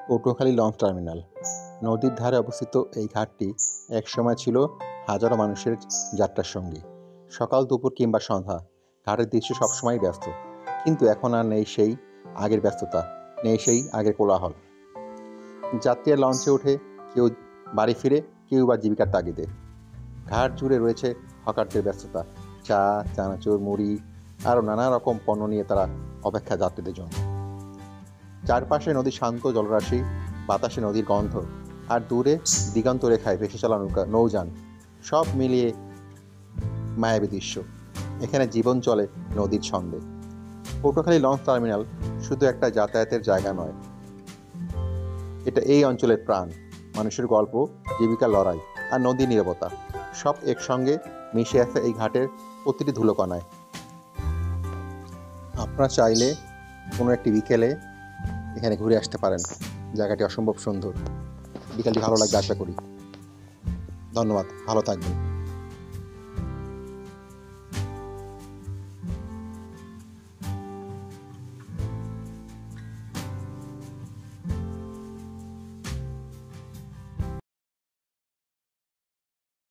Patuakhali launch terminal. নদীর ধারে অবস্থিত এই ঘাটটি একসময় ছিল হাজারো মানুষের যাত্রার সঙ্গী। সকাল, দুপুর কিংবা সন্ধ্যা ঘাটের দৃশ্য সবসময় ব্যস্ত, কিন্তু এখন আর নেই সেই আগের ব্যস্ততা, নেই সেই আগের কোলাহল। যাত্রীরা লঞ্চে ওঠে, কেউ বাড়ি ফিরে, কেউ বা জীবিকার তাগিদে। ঘাট জুড়ে রয়েছে হকারদের ব্যস্ততা, চা, চানাচুর, মুড়ি আরও নানা রকম পণ্য নিয়ে তারা অপেক্ষা যাত্রীদের জন্য। চারপাশে নদীর শান্ত জলরাশি, বাতাসে নদীর গন্ধ, আর দূরে দিগন্ত রেখায় ভেসে চলা নৌযান, সব মিলিয়ে মায়াবী দৃশ্য। এখানে জীবন চলে নদীর ছন্দে। পটুয়াখালী লঞ্চ টার্মিনাল শুধু একটা যাতায়াতের জায়গা নয়, এটা এই অঞ্চলের প্রাণ। মানুষের গল্প, জীবিকার লড়াই আর নদীর নীরবতা সব একসঙ্গে মিশে আছে এই ঘাটের প্রতিটি ধুলোকণায়। আপনারা চাইলে কোনো একটি বিকেলে এখানে ঘুরে আসতে পারেন। জায়গাটি অসম্ভব সুন্দর। বিকালটি ভালো লাগবে আশা করি। ধন্যবাদ, ভালো থাকবেন।